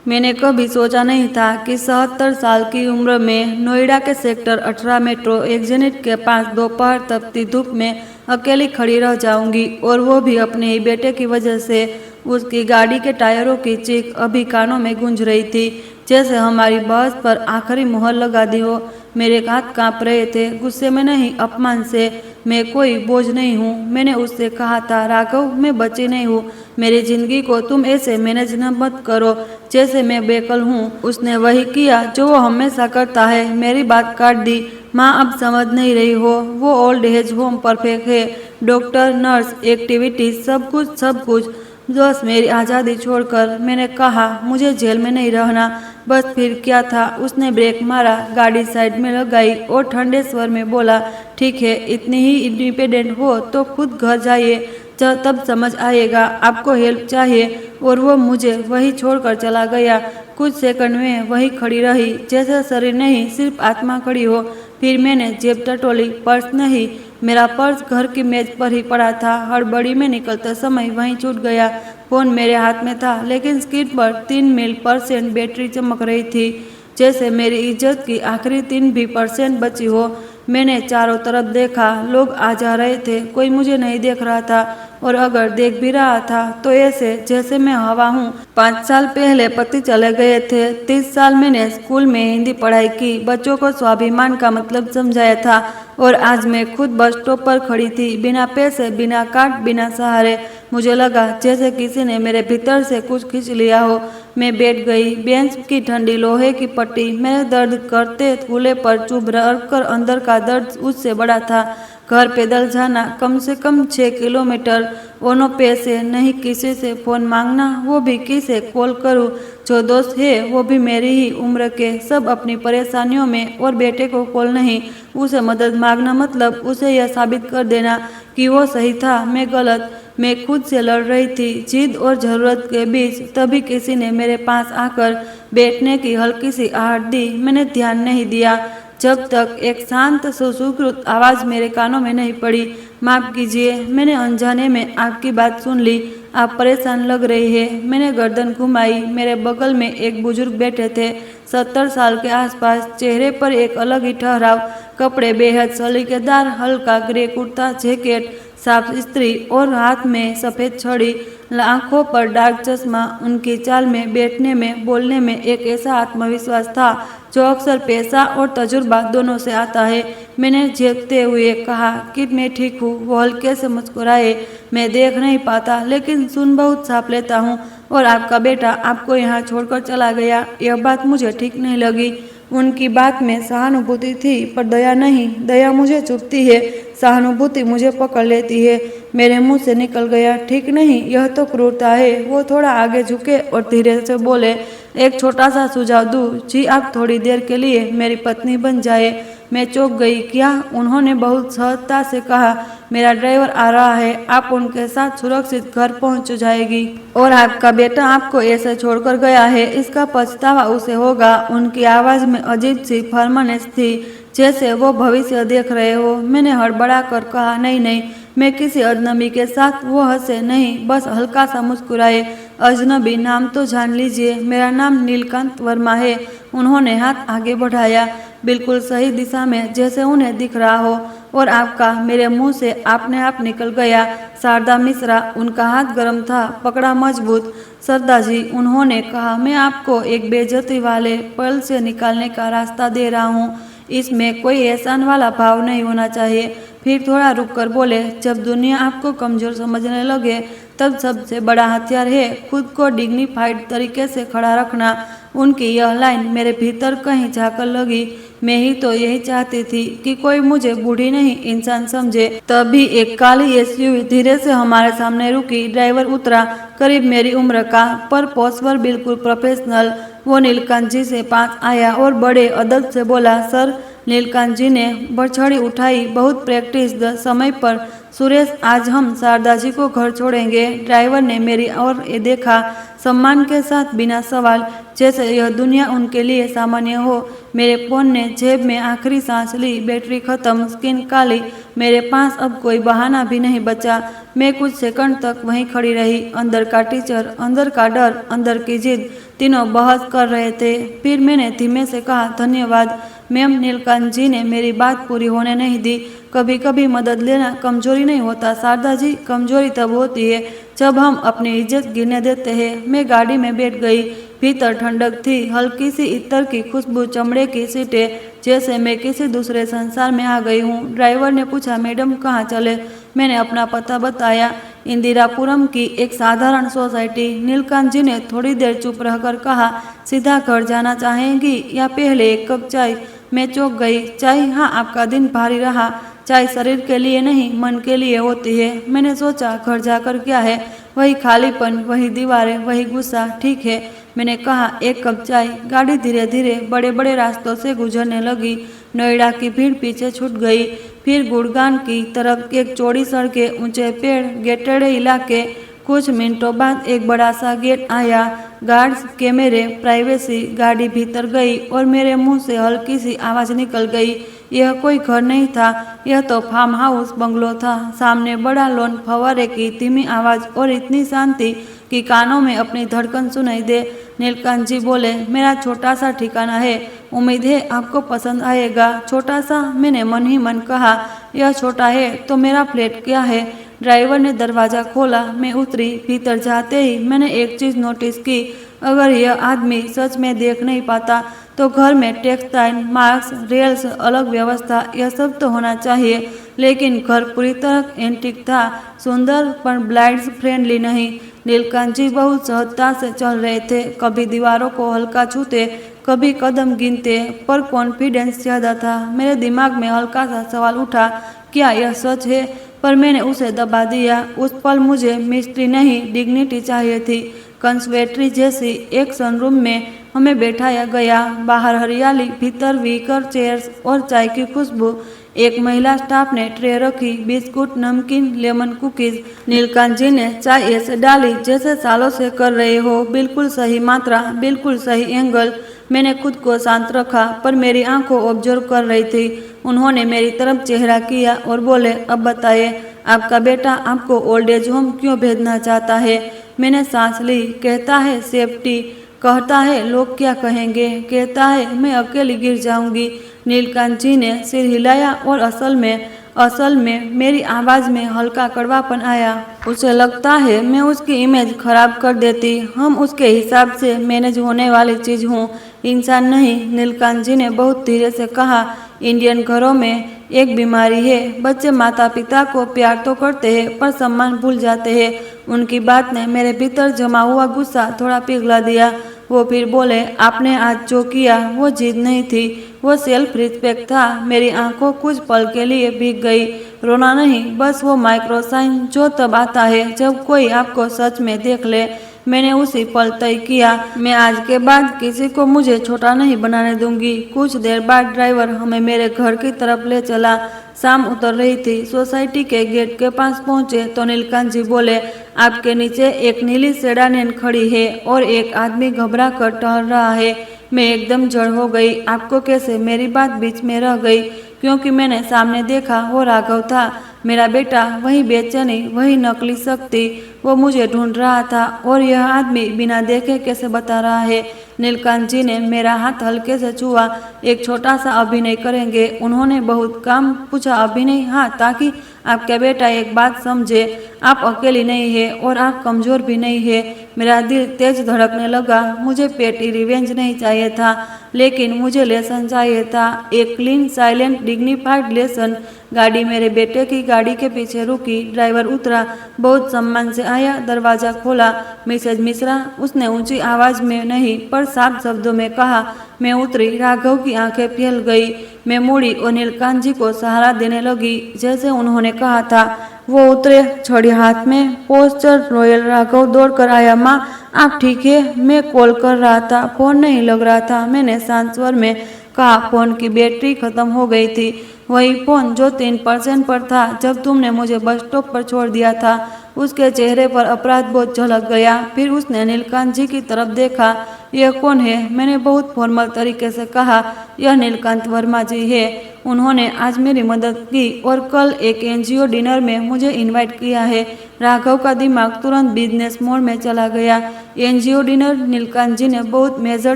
मैंने कभी सोचा नहीं था कि 77 साल की उम्र में नोएडा के सेक्टर 18 मेट्रो एक्जिट के पास दोपहर तपती धूप में अकेली खड़ी रह जाऊंगी, और वो भी अपने ही बेटे की वजह से। उसकी गाड़ी के टायरों की चीख अभी कानों में गूंज रही थी, जैसे हमारी बहस पर आखिरी मोहर लगा दी हो। मेरे हाथ कांप रहे थे, गुस्से में नहीं, अपमान से। मैं कोई बोझ नहीं हूँ, मैंने उससे कहा था। राघव, मैं बच्ची नहीं हूँ, मेरी जिंदगी को तुम ऐसे मैनेज न मत करो जैसे मैं बेकल हूँ। उसने वही किया जो वो हमेशा करता है, मेरी बात काट दी। माँ, अब समझ नहीं रही हो, वो ओल्ड एज होम परफेक्ट है। डॉक्टर, नर्स, एक्टिविटी, सब कुछ सब कुछ, बस मेरी आज़ादी छोड़कर। मैंने कहा, मुझे जेल में नहीं रहना। बस फिर क्या था, उसने ब्रेक मारा, गाड़ी साइड में लगाई और ठंडे स्वर में बोला, ठीक है, इतनी ही इंडिपेंडेंट हो तो खुद घर जाइए, तब समझ आएगा आपको हेल्प चाहिए। और वो मुझे वही छोड़कर चला गया। कुछ सेकंड में वही खड़ी रही, जैसे शरीर नहीं सिर्फ आत्मा खड़ी हो। फिर मैंने जेब टटोली, पर्स नहीं। मेरा पर्स घर की मेज पर ही पड़ा था। हड़बड़ी में निकलते समय वहीं छूट गया। फोन मेरे हाथ में था, लेकिन स्क्रीन पर 3 मिल% बैटरी चमक रही थी, जैसे मेरी इज्जत की आखिरी 3% भी बची हो। मैंने चारों तरफ देखा, लोग आ जा रहे थे, कोई मुझे नहीं देख रहा था, और अगर देख भी रहा था तो ऐसे जैसे मैं हवा हूँ। 5 साल पहले पति चले गए थे। 30 साल मैंने स्कूल में हिंदी पढ़ाई की, बच्चों को स्वाभिमान का मतलब समझाया था, और आज मैं खुद बस स्टॉप पर खड़ी थी, बिना पैसे, बिना कार्ड, बिना सहारे। मुझे लगा जैसे किसी ने मेरे भीतर से कुछ खींच लिया हो। मैं बैठ गई, बेंच की ठंडी लोहे की पट्टी मेरे दर्द करते कूल्हे पर चुभ कर अंदर का दर्द उससे बड़ा था। घर पैदल जाना, कम से कम 6 किलोमीटर, ओनो पैसे नहीं, किसी से फोन मांगना, वो भी किसे कॉल करूं। जो दोस्त है वो भी मेरी ही उम्र के, सब अपनी परेशानियों में, और बेटे को कॉल नहीं। उसे मदद मांगना मतलब उसे यह साबित कर देना कि वो सही था, मैं गलत। मैं खुद से लड़ रही थी, जिद और जरूरत के बीच। तभी किसी ने मेरे पास आकर बैठने की हल्की सी आहट दी। मैंने ध्यान नहीं दिया जब तक एक शांत सुश्रुत आवाज मेरे कानों में नहीं पड़ी। माफ कीजिए, मैंने अनजाने में आपकी बात सुन ली, आप परेशान लग रही है। मैंने गर्दन घुमाई। मेरे बगल में एक बुजुर्ग बैठे थे, 70 साल के आसपास, चेहरे पर एक अलग ही ठहराव, कपड़े बेहद सलीकेदार, हल्का ग्रे कुर्ता जैकेट, साफ स्त्री, और हाथ में सफेद छड़ी, आंखों पर डार्क चश्मा। उनकी चाल में, बैठने में, बोलने में एक ऐसा आत्मविश्वास था जो अक्सर पैसा और तजुर्बा दोनों से आता है। मैंने झेपते हुए कहा कि मैं ठीक हूँ। वो हल्के से मुस्कुराए। मैं देख नहीं पाता, लेकिन सुन बहुत साफ लेता हूँ, और आपका बेटा आपको यहाँ छोड़कर चला गया, यह बात मुझे ठीक नहीं लगी। उनकी बात में सहानुभूति थी, पर दया नहीं। दया मुझे चुभती है, सहानुभूति मुझे पकड़ लेती है। मेरे मुंह से निकल गया, ठीक नहीं, यह तो क्रूरता है। वो थोड़ा आगे झुके और धीरे से बोले, एक छोटा सा सुझाव दूं? जी, आप थोड़ी देर के लिए मेरी पत्नी बन जाए। मैं चौंक गई। क्या? उन्होंने बहुत सहजता से कहा, मेरा ड्राइवर आ रहा है, आप उनके साथ सुरक्षित घर पहुंच जाएगी, और आपका बेटा आपको ऐसे छोड़कर गया है, इसका पछतावा उसे होगा। उनकी आवाज में अजीब सी फर्मनेस थी, जैसे वो भविष्य देख रहे हो। मैंने हड़बड़ा कर कहा, नहीं नहीं, मैं किसी अजनबी के साथ। वो हंसे, नहीं, बस हल्का सा मुस्कुराए। अजनबी? नाम तो जान लीजिए, मेरा नाम नीलकांत वर्मा है। उन्होंने हाथ आगे बढ़ाया, बिल्कुल सही दिशा में, जैसे उन्हें दिख रहा हो। और आपका? मेरे मुंह से आपने आप निकल गया। शारदा मिश्रा। उनका हाथ गर्म था, पकड़ा मजबूत। सरदा जी, उन्होंने कहा, मैं आपको एक बेइज्जती वाले पल से निकालने का रास्ता दे रहा हूँ। इसमें कोई एहसान वाला भाव नहीं होना चाहिए। फिर थोड़ा रुककर बोले, जब दुनिया आपको कमजोर समझने लगे, तब सबसे बड़ा हथियार है खुद को डिग्निफाइड तरीके से खड़ा रखना। उनकी यह लाइन मेरे भीतर कहीं झाकर लगी। मैं ही तो यही चाहती थी कि कोई मुझे बूढ़ी नहीं, इंसान समझे। तभी एक काली एसयूवी धीरे से हमारे सामने रुकी। ड्राइवर उतरा, करीब मेरी उम्र का, पर पोस्वर बिल्कुल प्रोफेशनल। वो नीलकांत जी से पास आया और बड़े अदब से बोला, सर। नीलकांत जी ने बड़छड़ी उठाई, बहुत प्रैक्टिस, समय पर सुरेश, आज हम शारदा जी को घर छोड़ेंगे। ड्राइवर ने मेरी ओर देखा, सम्मान के साथ, बिना सवाल, जैसे यह दुनिया उनके लिए सामान्य हो। मेरे फोन ने जेब में आखिरी सांस ली। बैटरी खत्म, स्क्रीन काली। मेरे पास अब कोई बहाना भी नहीं बचा। मैं कुछ सेकंड तक वहीं खड़ी रही। अंदर का टीचर, अंदर का डर, अंदर की जिद, तीनों बहस कर रहे थे। फिर मैंने धीमे से कहा, धन्यवाद मैम। नीलकांत जी ने मेरी बात पूरी होने नहीं दी। कभी कभी मदद लेना कमजोरी नहीं होता शारदा जी, कमजोरी तब होती है जब हम अपनी इज्जत गिरने देते हैं। मैं गाड़ी में बैठ गई। भीतर ठंडक थी, हल्की सी इत्र की खुशबू, चमड़े की सीटें, जैसे मैं किसी दूसरे संसार में आ गई हूँ। ड्राइवर ने पूछा, मैडम कहाँ चले? मैंने अपना पता बताया, इंदिरापुरम की एक साधारण सोसाइटी। नीलकांत जी ने थोड़ी देर चुप रहकर कहा, सीधा घर जाना चाहेंगी या पहले एक कप चाय? मैं चौंक गई। चाय? हाँ, आपका दिन भारी रहा। चाय शरीर के लिए नहीं, मन के लिए होती है। मैंने सोचा, घर जाकर क्या है? वही खालीपन, वही दीवारें, वही गुस्सा। ठीक है, मैंने कहा, एक कप चाय। गाड़ी धीरे धीरे बड़े बड़े रास्तों से गुजरने लगी। नोएडा की भीड़ पीछे छूट गई। फिर गुड़गांव की तरफ एक चौड़ी सड़कें, ऊंचे पेड़, गेटेड इलाके। कुछ मिनटों बाद एक बड़ा सा गेट आया। गार्ड्स, कैमरे, प्राइवेसी। गाड़ी भीतर गई और मेरे मुंह से हल्की सी आवाज निकल गई। यह कोई घर नहीं था, यह तो फार्म हाउस बंगलो था। सामने बड़ा लॉन, फव्वारे की धीमी आवाज और इतनी शांति कि कानों में अपनी धड़कन सुनाई दे। नीलकांत जी बोले, मेरा छोटा सा ठिकाना है, उम्मीद है आपको पसंद आएगा। छोटा सा? मैंने मन ही मन कहा। यह छोटा है तो मेरा फ्लैट क्या है? ड्राइवर ने दरवाजा खोला। मैं उतरी। भीतर जाते ही मैंने एक चीज नोटिस की। अगर यह आदमी सच में देख नहीं पाता तो घर में टेक्सटाइल, मार्क्स, रेल्स, अलग व्यवस्था, यह सब तो होना चाहिए। लेकिन घर पूरी तरह एंटीक था, सुंदर पर ब्लाइंड फ्रेंडली नहीं। नीलकांत जी बहुत सहजता से चल रहे थे, कभी दीवारों को हल्का छूते, कभी कदम गिनते, पर कॉन्फिडेंस ज्यादा था। मेरे दिमाग में हल्का सा सवाल उठा, क्या यह सच है? पर मैंने उसे दबा दिया। उस पल मुझे मिस्ट्री नहीं, डिग्निटी चाहिए थी। कंसर्वेटरी जैसी एक सनरूम में हमें बैठाया गया। बाहर हरियाली, भीतर व्हीकर चेयर्स और चाय की खुशबू। एक महिला स्टाफ ने ट्रे रखी, बिस्कुट, नमकीन, लेमन कुकीज। नीलकांत जी ने चाय ऐसे डाली जैसे सालों से कर रहे हो, बिल्कुल सही मात्रा, बिल्कुल सही एंगल। मैंने खुद को शांत रखा, पर मेरी आंखों ऑब्जर्व कर रही थी। उन्होंने मेरी तरफ चेहरा किया और बोले, अब बताइए, आपका बेटा आपको ओल्ड एज होम क्यों भेजना चाहता है? मैंने सांस ली। कहता है सेफ्टी, कहता है लोग क्या कहेंगे, कहता है मैं अकेली गिर जाऊंगी। नीलकांत जी ने सिर हिलाया और असल में मेरी आवाज में हल्का कड़वापन आया। उसे लगता है मैं उसकी इमेज खराब कर देती। हम उसके हिसाब से मैनेज होने वाली चीज हूँ, इंसान नहीं। नीलकांत जी ने बहुत धीरे से कहा, इंडियन घरों में एक बीमारी है, बच्चे माता पिता को प्यार तो करते हैं पर सम्मान भूल जाते हैं। उनकी बात ने मेरे भीतर जमा हुआ गुस्सा थोड़ा पिघला दिया। वो फिर बोले, आपने आज जो किया वो जिद नहीं थी, वो सेल्फ रिस्पेक्ट था। मेरी आंखों कुछ पल के लिए भीग गई। रोना नहीं, बस वो माइक्रो साइन जो तब आता है जब कोई आपको सच में देख ले। मैंने उसी पल तय किया, मैं आज के बाद किसी को मुझे छोटा नहीं बनाने दूंगी। कुछ देर बाद ड्राइवर हमें मेरे घर की तरफ ले चला। शाम उतर रही थी। सोसाइटी के गेट के पास पहुंचे तो नीलकांत जी बोले, आपके नीचे एक नीली सेडान खड़ी है और एक आदमी घबरा कर टहल रहा है। मैं एकदम जड़ हो गई। आपको कैसे? मेरी बात बीच में रह गई, क्योंकि मैंने सामने देखा वो राघव था, मेरा बेटा। वही बेचैनी, वही नकली शक्ति, वो मुझे ढूंढ रहा था। और यह आदमी बिना देखे कैसे बता रहा है? नीलकांत जी ने मेरा हाथ हल्के से छुआ। एक छोटा सा अभिनय करेंगे? उन्होंने बहुत काम पूछा। अभिनय? हाँ, ताकि आपका बेटा एक बात समझे, आप अकेली नहीं है और आप कमजोर भी नहीं है। मेरा दिल तेज धड़कने लगा। मुझे पेटी रिवेंज नहीं चाहिए था, लेकिन मुझे लेसन चाहिए था, एक क्लीन, साइलेंट, डिग्निफाइड लेसन। गाड़ी मेरे बेटे की गाड़ी के पीछे रुकी। ड्राइवर उतरा, बहुत सम्मान से आया, दरवाजा खोला। मिसेज मिश्रा, उसने ऊंची आवाज में नहीं पर साफ शब्दों में कहा। मैं उतरी। राघव की आंखें फैल गई। मैं मुड़ी और नीलकांत जी को सहारा देने लगी, जैसे उन्होंने कहा था। वो उतरे, छड़ी हाथ में, पोस्टर रॉयल। राघव दौड़कर आया। माँ, आप ठीक है? मैं कॉल कर रहा था, फोन नहीं लग रहा था। मैंने शांत स्वर में कहा, फोन की बैटरी खत्म हो गई थी। वही फोन जो 3% पर था जब तुमने मुझे बस स्टॉप पर छोड़ दिया था। उसके चेहरे पर अपराध बोध झलक गया। फिर उसने नीलकांत जी की तरफ देखा। यह कौन है? मैंने बहुत फॉर्मल तरीके से कहा। यह नीलकांत वर्मा जी है। उन्होंने आज मेरी मदद की और कल एक एनजीओ डिनर में मुझे इनवाइट किया है। राघव का दिमाग तुरंत बिजनेस मोड में चला गया। NGO dinner? नीलकांत जी ने बहुत मेजर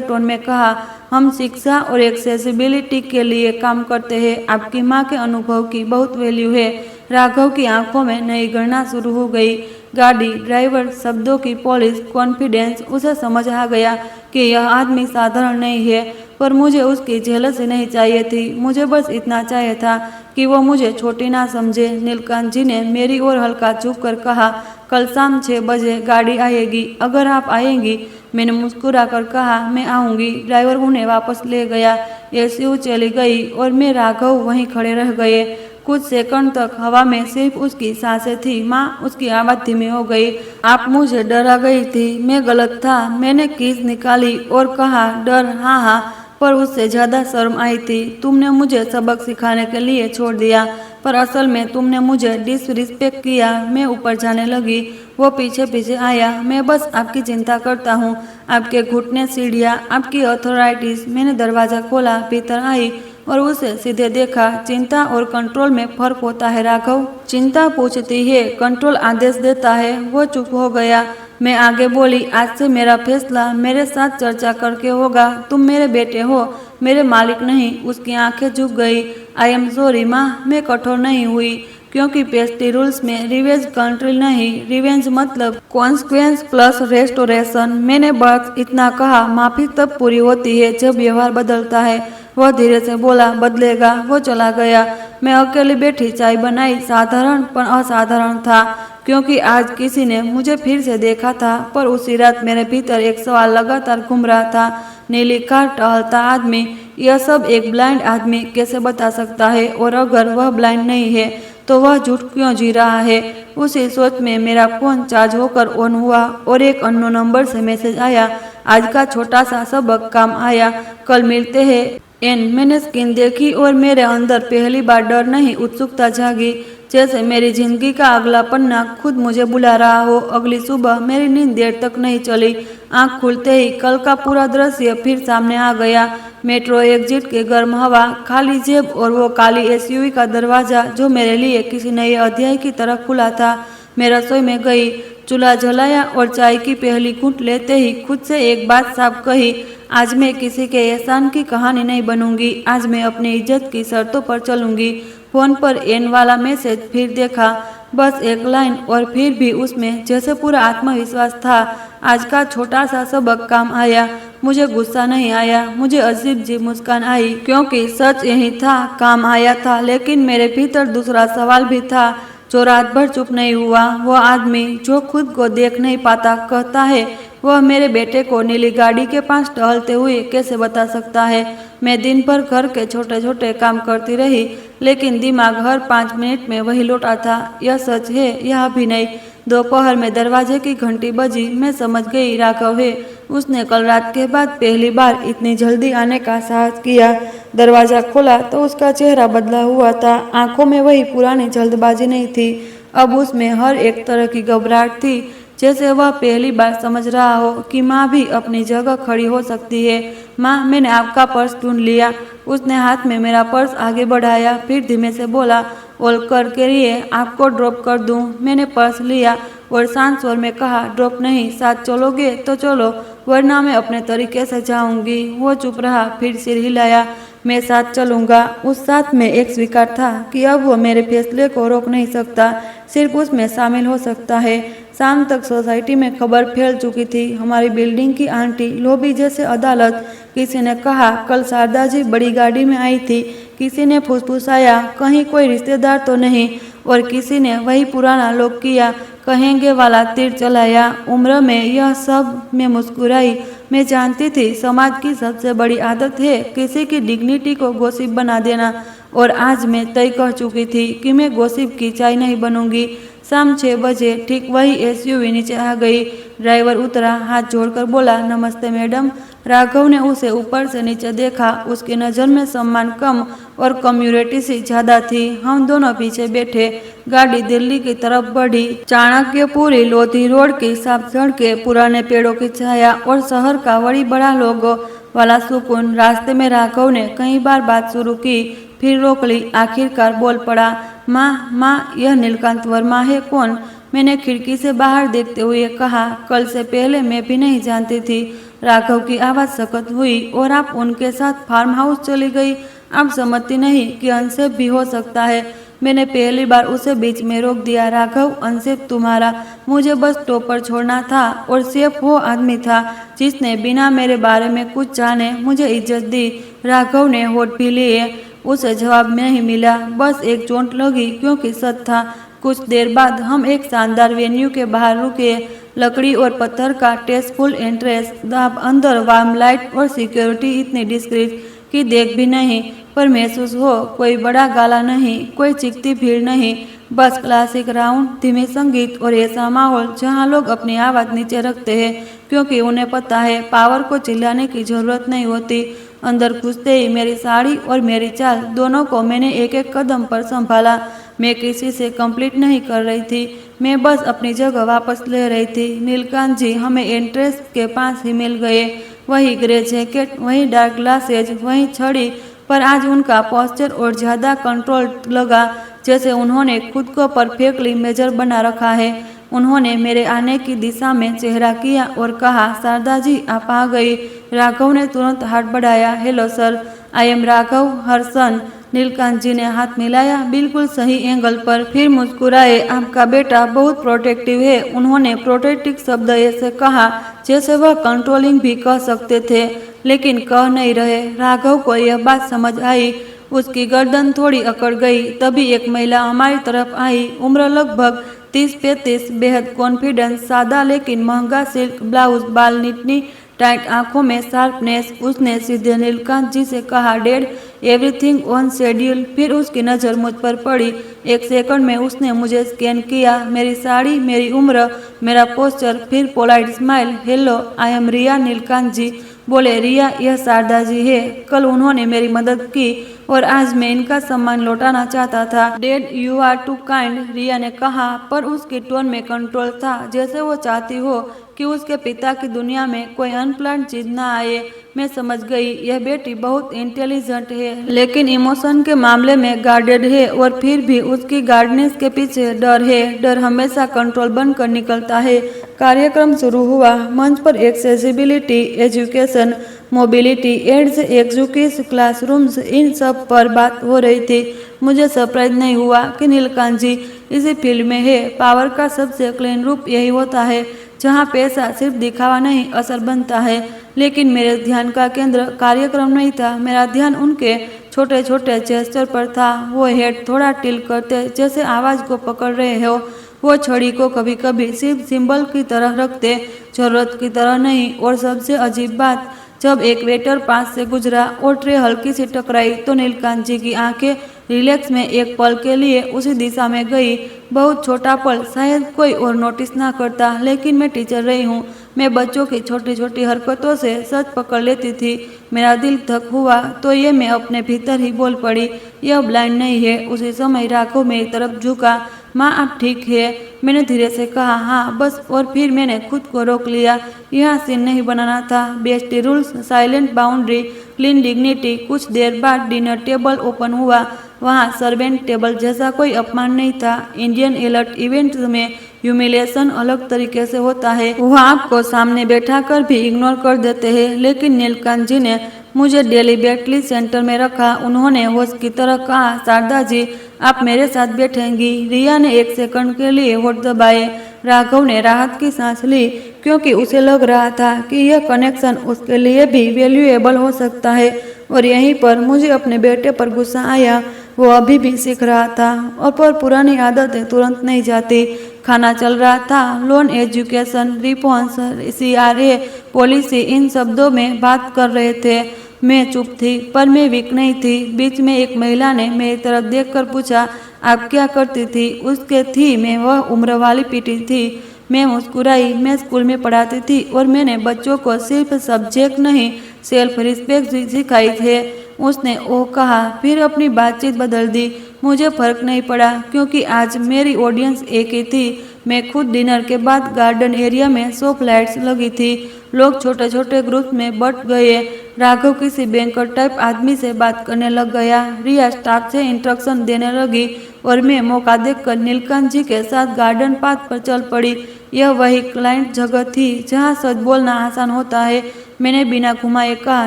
टोन में कहा। हम शिक्षा और एक्सेसिबिलिटी के लिए काम करते हैं। आपकी माँ के अनुभव की बहुत वैल्यू है। राघव की आंखों में नई गणना शुरू हो गई। गाड़ी, ड्राइवर, शब्दों की पॉलिश, कॉन्फिडेंस। उसे समझ आ गया कि यह आदमी साधारण नहीं है। पर मुझे उसकी जेलसी नहीं चाहिए थी। मुझे बस इतना चाहिए था कि वो मुझे छोटी ना समझे। नीलकांत जी ने मेरी ओर हल्का झुक कर कहा, कल शाम 6 बजे गाड़ी आएगी। अगर आप आएंगी? मैंने मुस्कुरा कर कहा, मैं आऊंगी। ड्राइवर उन्हें वापस ले गया। एसयू चली गई और मैं राघव वहीं खड़े रह गए। कुछ सेकंड तक हवा में सिर्फ उसकी सांसें थी। माँ, उसकी आवाज धीमी हो गई। आप मुझे डरा गई थी। मैं गलत था। मैंने कीज निकाली और कहा, डर? हाँ हाँ, पर उससे ज्यादा शर्म आई थी। तुमने मुझे सबक सिखाने के लिए छोड़ दिया, पर असल में तुमने मुझे डिसरिस्पेक्ट किया। मैं ऊपर जाने लगी। वो पीछे पीछे आया। मैं बस आपकी चिंता करता हूँ। आपके घुटने, सीढ़ियाँ, आपकी अथॉराइटिस। मैंने दरवाजा खोला, भीतर आई और उसे सीधे देखा। चिंता और कंट्रोल में फर्क होता है राघव। चिंता पूछती है, कंट्रोल आदेश देता है। वो चुप हो गया। मैं आगे बोली, आज से मेरा फैसला मेरे साथ चर्चा करके होगा। तुम मेरे बेटे हो, मेरे मालिक नहीं। उसकी आंखें झुक गई। आई एम सॉरी माँ, मैं कठोर नहीं हुई, क्योंकि पेस्टी रूल्स में रिवेंज कंट्री नहीं। रिवेंज मतलब कॉन्सिक्वेंस प्लस रेस्टोरेशन। मैंने बस इतना कहा। माफी तब पूरी होती है जब व्यवहार बदलता है। वह धीरे से बोला, बदलेगा? वो चला गया। मैं अकेली बैठी चाय बनाई। साधारण पर असाधारण था, क्योंकि आज किसी ने मुझे फिर से देखा था। पर उसी रात मेरे भीतर एक सवाल लगातार घूम रहा था। नीली कार, टहलता आदमी, यह सब एक ब्लाइंड आदमी कैसे बता सकता है? और अगर वह ब्लाइंड नहीं है तो वह झूठ क्यों जी रहा है? उसी सोच में मेरा फोन चार्ज होकर ऑन हुआ और एक अननोन नंबर से मैसेज आया। आज का छोटा सा सबक काम आया, कल मिलते हैं। मैंने स्क्रीन देखी और मेरे अंदर पहली बार डर नहीं, उत्सुकता जागी। जैसे मेरी जिंदगी का अगला पन्ना खुद मुझे बुला रहा हो। अगली सुबह मेरी नींद देर तक नहीं चली। आंख खुलते ही कल का पूरा दृश्य फिर सामने आ गया। मेट्रो एग्जिट की गर्म हवा, खाली जेब और वो काली एसयूवी का दरवाजा जो मेरे लिए किसी नए अध्याय की तरह खुला था। मैं रसोई में गई, चूल्हा जलाया और चाय की पहली घूंट लेते ही खुद से एक बात साफ कही, आज मैं किसी के एहसान की कहानी नहीं बनूंगी। आज मैं अपनी इज्जत की शर्तों पर चलूंगी। फोन पर एन वाला मैसेज फिर देखा, बस एक लाइन, और फिर भी उसमें जैसे पूरा आत्मविश्वास था। आज का छोटा सा सबक काम आया। मुझे गुस्सा नहीं आया, मुझे अजीब सी मुस्कान आई, क्योंकि सच यही था, काम आया था। लेकिन मेरे भीतर दूसरा सवाल भी था जो रात भर चुप नहीं हुआ। वो आदमी जो खुद को देख नहीं पाता कहता है, वह मेरे बेटे को नीली गाड़ी के पास टहलते हुए कैसे बता सकता है? मैं दिन भर घर के छोटे छोटे काम करती रही, लेकिन दिमाग हर 5 मिनट में वही लौटा था। यह सच है, यह अभिनय? दोपहर में दरवाजे की घंटी बजी। मैं समझ गई, राघव है। उसने कल रात के बाद पहली बार इतनी जल्दी आने का साहस किया। दरवाजा खोला तो उसका चेहरा बदला हुआ था। आंखों में वही पुरानी जल्दबाजी नहीं थी, अब उसमें हर एक तरह की घबराहट थी, जैसे वह पहली बार समझ रहा हो कि माँ भी अपनी जगह खड़ी हो सकती है। माँ, मैंने आपका पर्स ढूंढ लिया। उसने हाथ में मेरा पर्स आगे बढ़ाया, फिर धीमे से बोला, ओलकर के लिए आपको ड्रॉप कर दूं? मैंने पर्स लिया और शांत स्वर में कहा, ड्रॉप नहीं, साथ चलोगे तो चलो, वरना मैं अपने तरीके से जाऊंगी। वो चुप रहा, फिर सिर हिलाया, मैं साथ चलूंगा। उस साथ में एक स्वीकार था कि अब वो मेरे फैसले को रोक नहीं सकता, सिर्फ उसमें शामिल हो सकता है। शाम तक सोसाइटी में खबर फैल चुकी थी, हमारी बिल्डिंग की आंटी, लॉबी जैसे अदालत। किसी ने कहा, कल शारदा जी बड़ी गाड़ी में आई थी। किसी ने फुसफुसाया, कहीं कोई रिश्तेदार तो नहीं। और किसी ने वही पुराना लोग किया कहेंगे वाला तीर चलाया। उम्र में यह सब मैं मुस्कुराई। मैं जानती थी समाज की सबसे बड़ी आदत है किसी की डिग्निटी को गॉसिप बना देना, और आज मैं तय कर चुकी थी कि मैं गॉसिप की चाय नहीं बनूंगी। शाम 6 बजे ठीक वही एसयूवी नीचे आ गई। ड्राइवर उतरा, हाथ जोड़कर बोला, नमस्ते मैडम। राघव ने उसे ऊपर से नीचे देखा। उसकी नज़र में सम्मान कम और कम्युनिटी से ज्यादा थी। हम दोनों पीछे बैठे। गाड़ी दिल्ली की तरफ बढ़ी। चाणक्यपुरी लोधी रोड की साफ सड़कें, पुराने पेड़ों की छाया और शहर का बड़ी बड़ा लोगों वाला सुकून। रास्ते में राघव ने कई बार बात शुरू की, फिर रोक ली। आखिरकार बोल पड़ा, माँ माँ, यह नीलकांत वर्मा है। कौन? मैंने खिड़की से बाहर देखते हुए कहा। कल से पहले मैं भी नहीं जानती थी। राघव की आवाज़ सख्त हुई। और आप उनके साथ फार्म हाउस चली गई? आप समझती नहीं कि अनसेफ भी हो सकता है। मैंने पहली बार उसे बीच में रोक दिया। राघव, अनसेफ तुम्हारा? मुझे बस स्टॉप पर छोड़ना था। और सेफ वो आदमी था जिसने बिना मेरे बारे में कुछ जाने मुझे इज्जत दी। राघव ने होठ भी लिए। उसे जवाब नहीं मिला, बस एक चोट लगी क्योंकि सच था। कुछ देर बाद हम एक शानदार वेन्यू के बाहर रुके। लकड़ी और पत्थर का टेस्टफुल एंट्रेंस, अंदर वार्म लाइट और सिक्योरिटी इतनी डिस्क्रीट कि देख भी नहीं पर महसूस हो। कोई बड़ा गाला नहीं, कोई चिकती भीड़ नहीं, बस क्लासिक राउंड, धीमे संगीत और ऐसा माहौल जहां लोग अपनी आवाज़ नीचे रखते हैं क्योंकि उन्हें पता है पावर को चिल्लाने की जरूरत नहीं होती। अंदर घुसते ही मेरी साड़ी और मेरी चाल दोनों को मैंने एक एक कदम पर संभाला। मैं किसी से कंप्लीट नहीं कर रही थी, मैं बस अपनी जगह वापस ले रही थी। नीलकांत जी हमें एंट्रेंस के पास ही मिल गए। वही ग्रे जैकेट, वही डार्क ग्लासेज, वही छड़ी, पर आज उनका पोस्चर और ज़्यादा कंट्रोल लगा, जैसे उन्होंने खुद को परफेक्टली मेजर बना रखा है। उन्होंने मेरे आने की दिशा में चेहरा किया और कहा, शारदा जी आप आ गई। राघव ने तुरंत हाथ बढ़ाया। Hello sir, I am Raghav Harshan. Neelkant ji ने हाथ मिलाया, बिल्कुल सही एंगल पर, फिर मुस्कुराए। आपका बेटा बहुत प्रोटेक्टिव है। उन्होंने प्रोटेक्टिव शब्द ऐसे कहा जैसे वह कंट्रोलिंग भी कह सकते थे, लेकिन कह नहीं रहे। राघव को यह बात समझ आई। उसकी गर्दन थोड़ी अकड़ गई। तभी एक महिला हमारी तरफ आई, उम्र लगभग 30-35, बेहद कॉन्फिडेंस, सादा लेकिन महंगा सिल्क ब्लाउज, बाल नीटनी टाइट, आंखों में शार्पनेस। उसने सीधे नीलकांत जी से कहा, डैड एवरीथिंग ऑन शेड्यूल। फिर उसकी नज़र मुझ पर पड़ी। एक सेकंड में उसने मुझे स्कैन किया, मेरी साड़ी, मेरी उम्र, मेरा पोस्चर, फिर polite smile. Hello, I am Riya. Neelkant ji बोले, रिया, यह शारदा जी है। कल उन्होंने मेरी मदद की और आज मैं इनका सम्मान लौटाना चाहता था। Dad you are too kind, Riya ने कहा, पर उसके टोन में कंट्रोल था, जैसे वो चाहती हो कि उसके पिता की दुनिया में कोई अनप्लान्ड चीज ना आए। मैं समझ गई, यह बेटी बहुत इंटेलिजेंट है, लेकिन इमोशन के मामले में गार्डेड है। और फिर भी उसकी गार्डनेस के पीछे डर है। डर हमेशा कंट्रोल बनकर निकलता है। कार्यक्रम शुरू हुआ। मंच पर accessibility, education, mobility, aids, executive classrooms, इन सब पर बात हो रही थी। मुझे सरप्राइज नहीं हुआ कि नीलकांत जी इसी फील्ड में है। पावर का सबसे क्लीन रूप यही होता है जहाँ पैसा सिर्फ दिखावा नहीं, असर बनता है। लेकिन मेरे ध्यान का केंद्र कार्यक्रम नहीं था। मेरा ध्यान उनके छोटे छोटे जेस्चर पर था। वो हेड थोड़ा टिल्ट करते, जैसे आवाज़ को पकड़ रहे हो। वो छड़ी को कभी कभी सिर्फ सिंबल की तरह रखते, जरूरत की तरह नहीं। और सबसे अजीब बात, जब एक वेटर पास से गुजरा और ट्रे हल्की सी टकराई तो नीलकांत जी की आंखें रिलैक्स में एक पल के लिए उसी दिशा में गई। बहुत छोटा पल, शायद कोई और नोटिस ना करता, लेकिन मैं टीचर रही हूँ। मैं बच्चों की छोटी छोटी हरकतों से सच पकड़ लेती थी। मेरा दिल धक हुआ तो ये मैं अपने भीतर ही बोल पड़ी, यह ब्लाइंड नहीं है। उसी समय राघव मेरी तरफ झुका। माँ आप ठीक है? मैंने धीरे से कहा, हाँ बस। और फिर मैंने खुद को रोक लिया। यहाँ सीन नहीं बनाना था। Bestie rules, silent boundary, clean dignity. कुछ देर बाद डिनर टेबल ओपन हुआ। वहाँ सर्वेंट टेबल जैसा कोई अपमान नहीं था। इंडियन एलर्ट इवेंट में ह्यूमिलिएशन अलग तरीके से होता है। वहाँ आपको सामने बैठा कर भी इग्नोर कर देते हैं। लेकिन नीलकांत जी ने मुझे डेलीबरेटली सेंटर में रखा। उन्होंने होश की तरह कहा, शारदा जी आप मेरे साथ बैठेंगी। रिया ने एक सेकंड के लिए होठ दबाए। राघव ने राहत की सांस ली, क्योंकि उसे लग रहा था कि यह कनेक्शन उसके लिए भी वैल्यूएबल हो सकता है। और यहीं पर मुझे अपने बेटे पर गुस्सा आया। वो अभी भी सीख रहा था और पर पुरानी आदतें तुरंत नहीं जाती। खाना चल रहा था। Loan education reforms, CRA policy, इन शब्दों में बात कर रहे थे। मैं चुप थी, पर मैं वीक नहीं थी। बीच में एक महिला ने मेरी तरफ देखकर पूछा, आप क्या करती थी? उसके थी मैं वह उम्र वाली पीटी थी। मैं मुस्कुराई। मैं स्कूल में पढ़ाती थी और मैंने बच्चों को सिर्फ सब्जेक्ट नहीं सेल्फ रिस्पेक्ट भी सिखाई थे। उसने ओ कहा, फिर अपनी बातचीत बदल दी। मुझे फर्क नहीं पड़ा क्योंकि आज मेरी ऑडियंस एक ही थी। मैं खुद डिनर के बाद गार्डन एरिया में सोप लाइट्स लगी थी। लोग छोटे छोटे ग्रुप में बट गए। राघव किसी बैंकर टाइप आदमी से बात करने लग गया। रिया स्टाफ से इंस्ट्रक्शन देने लगी और मैं मौका देखकर नीलकंठ जी के साथ गार्डन पाथ पर चल पड़ी। यह वही क्लाइंट जगह थी जहाँ सच बोलना आसान होता है। मैंने बिना घुमाए कहा,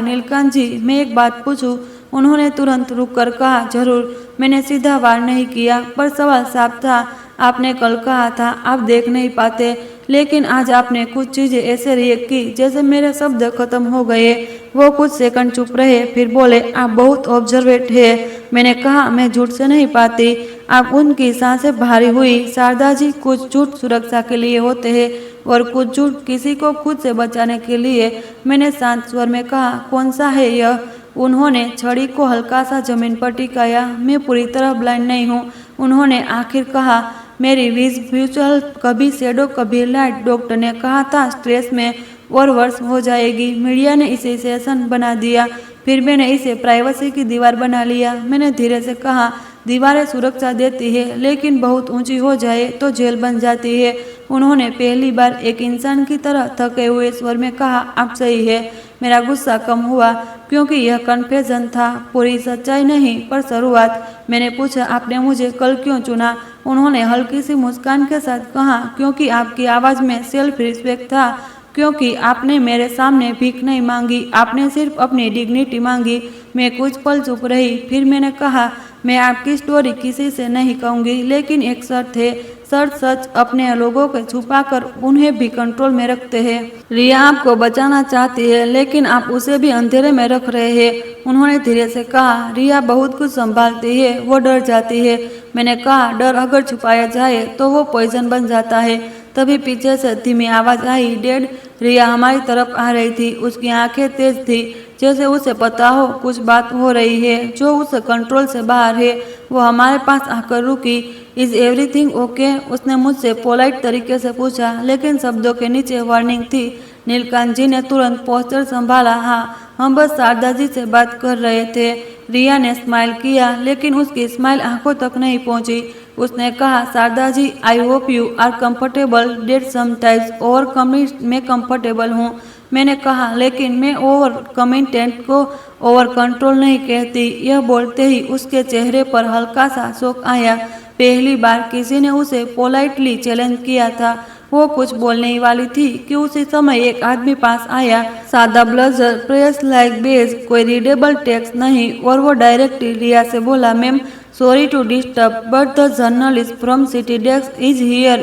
नीलकंठ जी मैं एक बात पूछूं? उन्होंने तुरंत रुककर कहा, जरूर। मैंने सीधा वार नहीं किया पर सवाल साफ था। आपने कल कहा था आप देख नहीं पाते, लेकिन आज आपने कुछ चीजें ऐसे रिएक्ट की जैसे मेरे शब्द खत्म हो गए। वो कुछ सेकंड चुप रहे, फिर बोले, आप बहुत ऑब्जर्वेट है। मैंने कहा, मैं झूठ से नहीं पाती। आप उनकी सांसें भारी हुई। शारदा जी, कुछ झूठ सुरक्षा के लिए होते हैं और कुछ झूठ किसी को खुद से बचाने के लिए। मैंने शांत स्वर में कहा, कौन सा है यह? उन्होंने छड़ी को हल्का सा जमीन पर टिकाया। मैं पूरी तरह ब्लाइंड नहीं हूँ, उन्होंने आखिर कहा। मेरी विजुअल कभी शेडो कभी लाइट। डॉक्टर ने कहा था स्ट्रेस में और वर्ष हो जाएगी। मीडिया ने इसे सेशन बना दिया, फिर मैंने इसे प्राइवेसी की दीवार बना लिया। मैंने धीरे से कहा, दीवारें सुरक्षा देती है लेकिन बहुत ऊंची हो जाए तो जेल बन जाती है। उन्होंने पहली बार एक इंसान की तरह थके हुए स्वर में कहा, आप सही है। मेरा गुस्सा कम हुआ क्योंकि यह कन्फेशन था, पूरी सच्चाई नहीं पर शुरुआत। मैंने पूछा, आपने मुझे कल क्यों चुना? उन्होंने हल्की सी मुस्कान के साथ कहा, क्योंकि आपकी आवाज़ में सेल्फ रिस्पेक्ट था, क्योंकि आपने मेरे सामने भीख नहीं मांगी, आपने सिर्फ अपनी डिग्निटी मांगी। मैं कुछ पल चुप रही, फिर मैंने कहा, मैं आपकी स्टोरी किसी से नहीं कहूँगी, लेकिन एक शर्त है। शर्त सच अपने लोगों को छुपाकर उन्हें भी कंट्रोल में रखते हैं। रिया आपको बचाना चाहती है लेकिन आप उसे भी अंधेरे में रख रहे हैं। उन्होंने धीरे से कहा, रिया बहुत कुछ संभालती है, वो डर जाती है। मैंने कहा, डर अगर छुपाया जाए तो वो पॉइजन बन जाता है। तभी पीछे से धीमी आवाज आई, डैड। रिया हमारी तरफ आ रही थी। उसकी आंखें तेज थी, जैसे उसे पता हो कुछ बात हो रही है जो उस कंट्रोल से बाहर है। वो हमारे पास आकर रुकी। Is everything okay? उसने मुझसे पोलाइट तरीके से पूछा, लेकिन शब्दों के नीचे वार्निंग थी। नीलकांत जी ने तुरंत पोस्टर संभाला। हाँ, हम बस शारदा जी से बात कर रहे थे। रिया ने स्माइल किया, लेकिन उसकी स्माइल आंखों तक नहीं पहुंची। उसने कहा, Sharda ji, I hope you are comfortable. That sometimes overcommit में कंफर्टेबल हूँ। मैंने कहा, लेकिन मैं ओवर कमिटेंट को ओवर कंट्रोल नहीं कहती। यह बोलते ही उसके चेहरे पर हल्का सा शौक आया। पहली बार किसी ने उसे पोलाइटली चैलेंज किया था। वो कुछ बोलने ही वाली थी कि उसी समय एक आदमी पास आया। सादा ब्लेजर, प्रेस लाइक बेज, कोई रीडेबल टेक्स्ट नहीं, और वो डायरेक्टली रिया से बोला, ma'am sorry to disturb but the journalist from City Desk is here.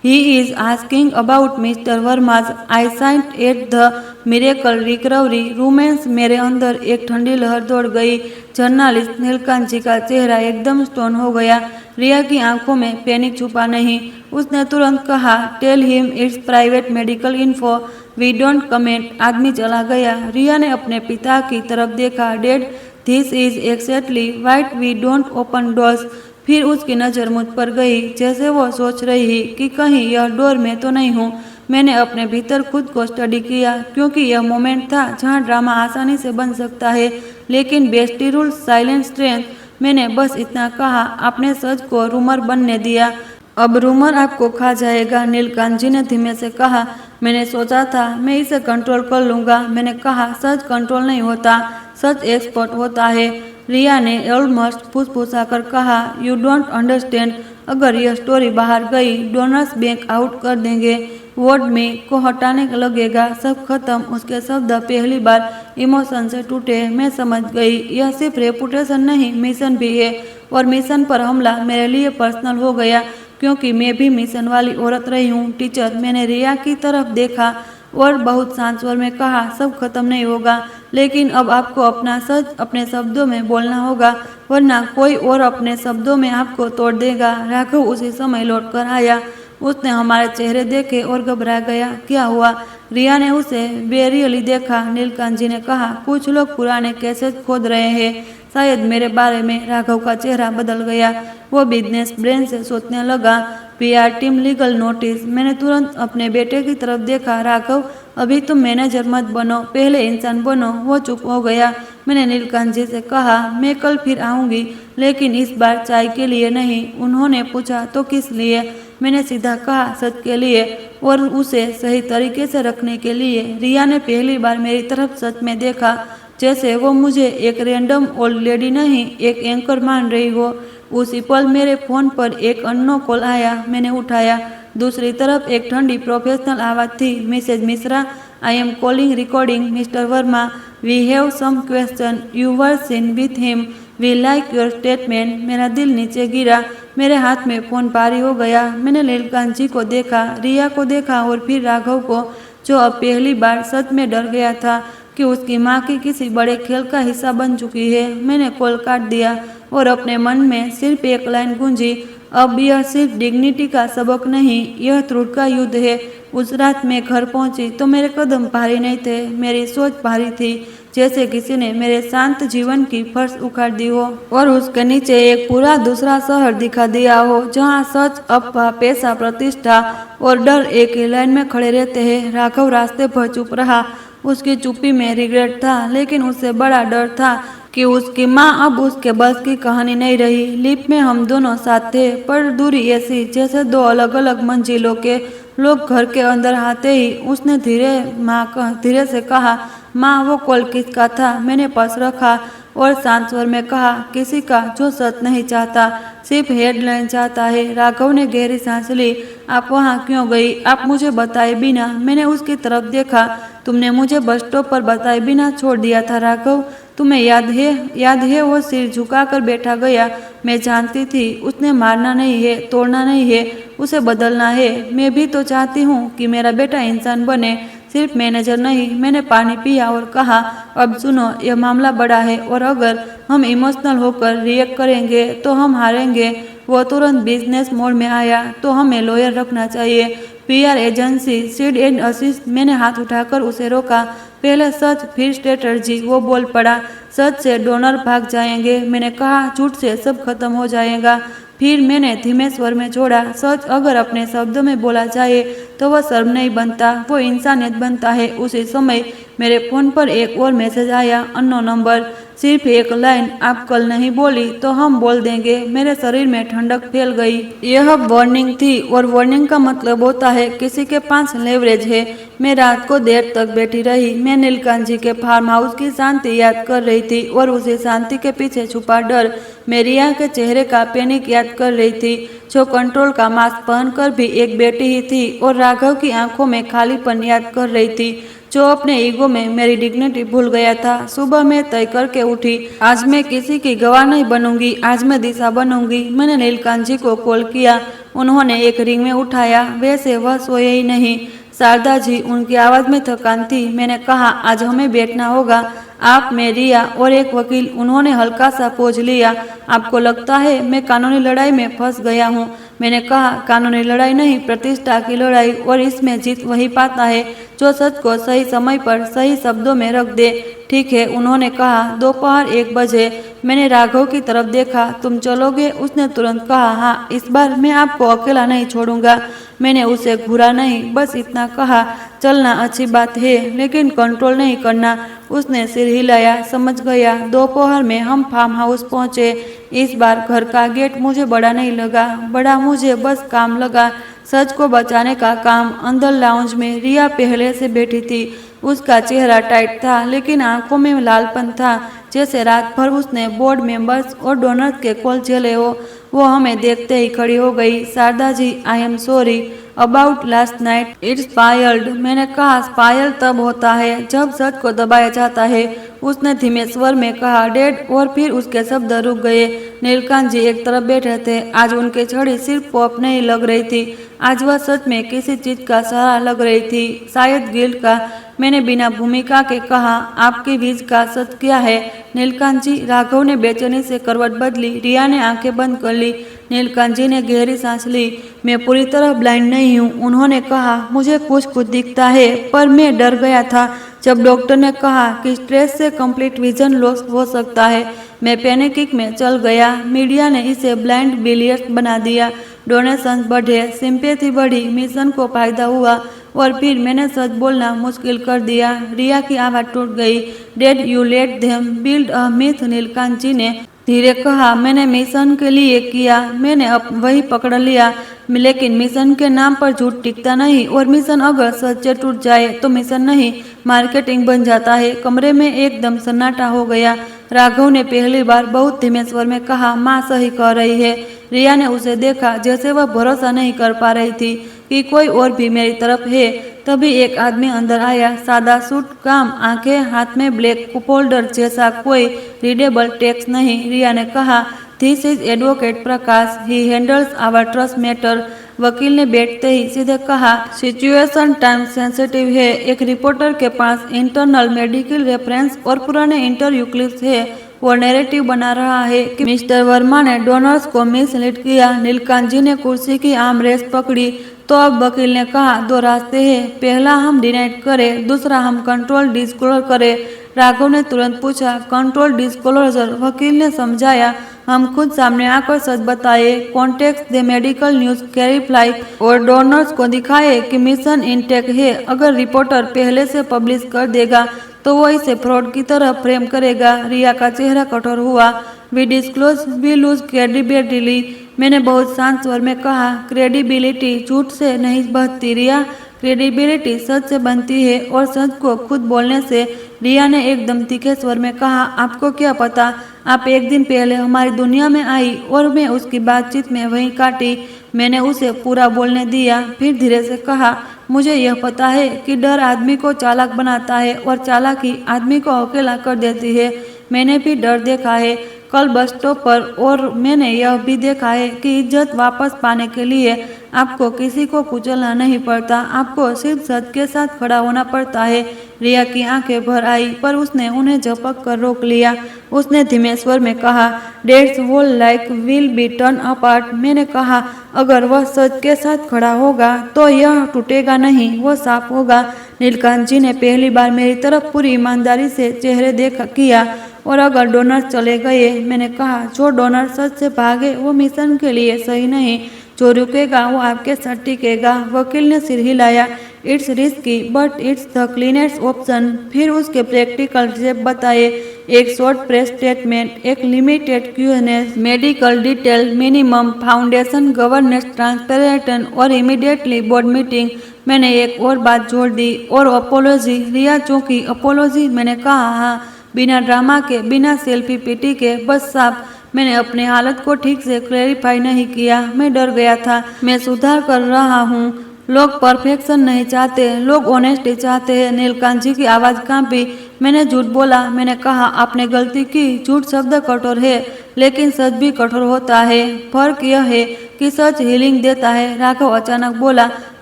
He is asking about Mr. Verma's eyesight at the Miracle Recovery Rooms। मेरे अंदर एक ठंडी लहर दौड़ गई। जर्नलिस्ट नीलकांत जी का चेहरा एकदम स्टोन हो गया। रिया की आंखों में पैनिक छुपा नहीं। उसने तुरंत कहा, tell him it's private medical info, we don't comment. आदमी चला गया। रिया ने अपने पिता की तरफ देखा, dad this is exactly why we don't open doors. फिर उसकी नज़र मुझ पर गई, जैसे वो सोच रही कि कहीं यह डोर में तो नहीं हूँ। मैंने अपने भीतर खुद को स्टडी किया, क्योंकि यह मोमेंट था जहाँ ड्रामा आसानी से बन सकता है, लेकिन बेस्टी रूल साइलेंट स्ट्रेंथ। मैंने बस इतना कहा, आपने सच को रूमर बनने दिया, अब रूमर आपको खा जाएगा। नीलकांत जी ने धीमे से कहा, मैंने सोचा था मैं इसे कंट्रोल कर लूँगा। मैंने कहा, सच कंट्रोल नहीं होता, सच एक्सपर्ट होता है। रिया ने ऑलमोस्ट फुसफुसाकर कहा, यू डोंट अंडरस्टैंड। अगर यह स्टोरी बाहर गई, डोनर्स बैंक आउट कर देंगे, वर्ड में को हटाने लगेगा, सब खत्म। उसके शब्द पहली बार इमोशन से टूटे। मैं समझ गई, यह सिर्फ रेपुटेशन नहीं, मिशन भी है। और मिशन पर हमला मेरे लिए पर्सनल हो गया, क्योंकि मैं भी मिशन वाली औरत रही हूँ। टीचर, मैंने रिया की तरफ देखा और बहुत शांत स्वर में कहा, सब खत्म नहीं होगा, लेकिन अब आपको अपना सच अपने शब्दों में बोलना होगा, वरना कोई और अपने शब्दों में आपको तोड़ देगा। राघव उसी समय लौट कर आया। उसने हमारे चेहरे देखे और घबरा गया। क्या हुआ? रिया ने उसे बेरियली देखा। नीलकांत जी ने कहा, कुछ लोग पुराने कैसेट खोद रहे हैं, शायद मेरे बारे में। राघव का चेहरा बदल गया। वो बिजनेस ब्रेन से सोचने लगा। PR team legal notice. मैंने तुरंत अपने बेटे की तरफ देखा। राघव, अभी तुम मैनेजर मत बनो, पहले इंसान बनो। वो चुप हो गया। मैंने नीलकांत जी से कहा, मैं कल फिर आऊंगी, लेकिन इस बार चाय के लिए नहीं। उन्होंने पूछा, तो किस लिए? मैंने सीधा कहा, सच के लिए और उसे सही तरीके से रखने के लिए। रिया ने पहली बार मेरी तरफ सच में देखा, जैसे वो मुझे एक रैंडम ओल्ड लेडी नहीं, एक एंकर मान रही हो। उसी पल मेरे फोन पर एक अननोन कॉल आया। मैंने उठाया। दूसरी तरफ एक ठंडी प्रोफेशनल आवाज थी, Mrs Mishra, I am calling regarding Mr Verma, we have some question, you were seen with him, we like your statement. मेरा दिल नीचे गिरा। मेरे हाथ में फोन भारी हो गया। मैंने नीलकांत जी को देखा, रिया को देखा और फिर राघव को, जो अब पहली बार सच में डर गया था कि उसकी माँ की किसी बड़े खेल का हिस्सा बन चुकी है। मैंने कॉल काट दिया और अपने मन में सिर्फ एक लाइन गूंजी, अब यह सिर्फ डिग्निटी का सबक नहीं, यह ट्रुथ का युद्ध है। उस रात मैं घर पहुंची तो मेरे कदम भारी नहीं थे, मेरी सोच भारी थी, जैसे किसी ने मेरे शांत जीवन की फर्श उखाड़ दी हो और उसके नीचे एक पूरा दूसरा शहर दिखा दिया हो, जहां सच, अफवाह, पैसा, प्रतिष्ठा और डर एक ही लाइन में खड़े रहते हैं। राघव रास्ते भर चुप रहा। उसकी चुप्पी में रिग्रेट था, लेकिन उससे बड़ा डर था कि उसकी माँ अब उसके बस की कहानी नहीं रही। लिफ्ट में हम दोनों साथ थे, पर दूरी ऐसी जैसे दो अलग अलग मंजिलों के लोग। घर के अंदर आते ही उसने धीरे से कहा, माँ, वो कॉल किसका था? मैंने पर्स रखा और शांत स्वर में कहा, किसी का जो सच नहीं चाहता, सिर्फ हेडलाइन चाहता है। राघव ने गहरी सांस ली। आप वहाँ क्यों गई? आप मुझे बताए बिना? मैंने उसकी तरफ देखा। तुमने मुझे बस स्टॉप पर बताए बिना छोड़ दिया था राघव, तुम्हें याद है? याद है? वो सिर झुकाकर बैठा गया। मैं जानती थी उसने मारना नहीं है, तोड़ना नहीं है, उसे बदलना है। मैं भी तो चाहती हूँ कि मेरा बेटा इंसान बने, सिर्फ मैनेजर नहीं। मैंने पानी पिया और कहा, अब सुनो, यह मामला बड़ा है और अगर हम इमोशनल होकर रिएक्ट करेंगे तो हम हारेंगे। वो तुरंत बिजनेस मोड में आया, तो हमें लॉयर रखना चाहिए, PR agency, seed and assist. मैंने हाथ उठाकर उसे रोका। पहले सच, फिर स्ट्रेटर्जी। वो बोल पड़ा, सच से डोनर भाग जाएंगे। मैंने कहा, झूठ से सब खत्म हो जाएगा। फिर मैंने धीमे स्वर में जोड़ा, सच अगर अपने शब्दों में बोला जाए तो वह शर्म नहीं बनता, वो इंसानियत बनता है। उसी समय मेरे फोन पर एक और मैसेज आया, अननोन नंबर, सिर्फ एक लाइन, आप कल नहीं बोली तो हम बोल देंगे। मेरे शरीर में ठंडक फैल गई। यह वार्निंग थी और वार्निंग का मतलब होता है किसी के पास लेवरेज है। मैं रात को देर तक बैठी रही। मैं नीलकांत जी के फार्म हाउस की शांति याद कर रही थी और उसी शांति के पीछे छुपा डर। मैं रिया के चेहरे का पैनिक याद कर रही थी, जो कंट्रोल का मास्क पहनकर भी एक बेटी ही थी, और राघव की आंखों में खालीपन याद कर रही थी, जो अपने ईगो में मेरी डिग्निटी भूल गया था। सुबह मैं तय करके उठी, आज मैं किसी की गवाह नहीं बनूंगी, आज मैं दिशा बनूंगी। मैंने नीलकांत जी को कॉल किया। उन्होंने एक रिंग में उठाया। वैसे वह सोए ही नहीं। शारदा जी, उनकी आवाज में थकान थी। मैंने कहा, आज हमें बैठना होगा, आप, मैं, रिया और एक वकील। उन्होंने हल्का सा पोज लिया। आपको लगता है मैं कानूनी लड़ाई में फंस गया हूँ? मैंने कहा, कानूनी लड़ाई नहीं, प्रतिष्ठा की लड़ाई, और इसमें जीत वही पाता है जो सच को सही समय पर सही शब्दों में रख दे। ठीक है, उन्होंने कहा। दोपहर 1 बजे। मैंने राघव की तरफ देखा। तुम चलोगे? उसने तुरंत कहा, हाँ, इस बार मैं आपको अकेला नहीं छोड़ूंगा। मैंने उसे घूरा नहीं, बस इतना कहा, चलना अच्छी बात है, लेकिन कंट्रोल नहीं करना। उसने सिर हिलाया, समझ गया। दोपहर में हम फार्म हाउस पहुंचे। इस बार घर का गेट मुझे बड़ा नहीं लगा, बड़ा मुझे बस काम लगा, सच को बचाने का काम। अंदर लाउंज में रिया पहले से बैठी थी। उसका चेहरा टाइट था, लेकिन आंखों में लालपन था, जैसे रात भर उसने बोर्ड मेंबर्स और डोनर्स के कॉल झेले हो। वो हमें देखते ही खड़ी हो गई। Sharda ji, I am sorry about last night, it's spoiled. मैंने कहा, स्पायल तब होता है जब सच को दबाया जाता है। उसने धीमे स्वर में कहा, डेड, और फिर उसके शब्द रुक गए। नीलकांत जी एक तरफ बैठे थे। आज उनकी छड़ी सिर्फ पॉप नहीं लग रही थी, आज वह सच में किसी चीज का सहारा लग रही थी, शायद गिल्ट का। मैंने बिना भूमिका के कहा, आपकी विज का सच क्या है? नीलकांत जी, राघव ने बेचैनी से करवट बदली। रिया ने आंखें बंद कर ली। नीलकांत जी ने गहरी सांस ली। मैं पूरी तरह ब्लाइंड नहीं हूँ, उन्होंने कहा। मुझे कुछ कुछ दिखता है, पर मैं डर गया था, जब डॉक्टर ने कहा कि स्ट्रेस से कंप्लीट विजन लॉस हो सकता है, मैं पैनिक में चल गया। मीडिया ने इसे ब्लाइंड बिलियर्स बना दिया, डोनेशन बढ़े, सिंपैथी बढ़ी, मिशन को फायदा हुआ और फिर मैंने सच बोलना मुश्किल कर दिया। रिया की आवाज़ टूट गई। Dad you let them build a myth, Neelkant ji ने धीरे कहा। मैंने मिशन के लिए किया, मैंने अब वही पकड़ लिया, लेकिन मिशन के नाम पर झूठ टिकता नहीं, और मिशन अगर सच्चे टूट जाए तो मिशन नहीं मार्केटिंग बन जाता है। कमरे में एकदम सन्नाटा हो गया। राघव ने पहली बार बहुत धीमे स्वर में कहा, माँ सही कह रही है। रिया ने उसे देखा, जैसे वह भरोसा नहीं कर पा रही थी कि कोई और भी मेरी तरफ है। तभी एक आदमी अंदर आया, सादा सूट, काम आंखें, हाथ में ब्लैक फोल्डर जैसा कोई रीडेबल टेक्स्ट नहीं। रिया ने कहा, this is advocate Prakash, he handles our trust matter. वकील ने बैठते ही सीधे कहा, सिचुएशन टाइम सेंसिटिव है। एक रिपोर्टर के पास इंटरनल मेडिकल रेफरेंस और पुराने इंटरव्यू क्लिप्स है। वो नैरेटिव बना रहा है कि मिस्टर वर्मा ने डोनर्स को मिसलीड किया। नीलकांत जी ने कुर्सी की आर्म रेस्ट पकड़ी। तो अब वकील ने कहा, दो रास्ते हैं, पहला हम डिनाइट करें, दूसरा हम कंट्रोल डिस्क्लोजर करें। राघव ने तुरंत पूछा, कंट्रोल डिस्क्लोजर? वकील ने समझाया, हम खुद सामने आकर सच बताए, कॉन्टेक्स्ट दे, मेडिकल न्यूज कैरीफ्लाई और डोनर्स को दिखाए कि मिशन इंटेक है। अगर रिपोर्टर पहले से पब्लिश कर देगा तो वो इसे फ्रॉड की तरह फ्रेम करेगा। रिया का चेहरा कठोर हुआ। We disclose we lose credibility. मैंने बहुत शांत स्वर में कहा, क्रेडिबिलिटी झूठ से नहीं बढ़ती रिया, क्रेडिबिलिटी सच से बनती है, और सच को खुद बोलने से। रिया ने एकदम तीखे स्वर में कहा, आपको क्या पता? आप एक दिन पहले हमारी दुनिया में आई और मैं उसकी बातचीत में वहीं काटी। मैंने उसे पूरा बोलने दिया, फिर धीरे से कहा, मुझे यह पता है कि डर आदमी को चालाक बनाता है और चालाकी आदमी को अकेला कर देती है। मैंने भी डर देखा है कल बस स्टॉप पर, और मैंने यह भी देखा है कि इज्जत वापस पाने के लिए आपको किसी को कुचलना नहीं पड़ता, आपको सिर्फ सच के साथ खड़ा होना पड़ता है। रिया की आंखें भर आई, पर उसने उन्हें झपक कर रोक लिया। उसने धीमे स्वर में कहा, that's whole like will be torn apart. मैंने कहा, अगर वह सच के साथ खड़ा होगा तो यह टूटेगा नहीं, वो साफ होगा। नीलकांत जी ने पहली बार मेरी तरफ पूरी ईमानदारी से चेहरे देखा किया। और अगर डोनर चले गए, मैंने कहा, जो डोनर सच से भागे वो मिशन के लिए सही नहीं, जो रुकेगा वो आपके साथ टिकेगा। वकील ने सिर हिलाया, it's risky but it's the cleanest option. फिर उसके प्रैक्टिकल स्टेप बताए, एक शॉर्ट प्रेस स्टेटमेंट, एक limited Q&A, medical detail, minimum foundation governance, transparent और इमीडिएटली बोर्ड मीटिंग। मैंने एक और बात जोड़ दी, और अपोलॉजी। रिया चौंकी, अपोलॉजी? मैंने कहा, हाँ, बिना ड्रामा के, बिना सेल्फी पिटी के, बस साफ। मैंने अपने हालत को ठीक से क्लैरिफाई नहीं किया। मैं डर गया था। मैं सुधार कर रहा हूँ। लोग परफेक्शन नहीं चाहते, लोग ऑनेस्टी चाहते हैं। नीलकांत जी की आवाज़ कांपी। मैंने झूठ बोला। मैंने कहा, आपने गलती की। झूठ शब्द कठोर है, लेकिन सच भी कठोर होता है। फर्क यह है कि सच हीलिंग देता है। राघव अचानक बोला,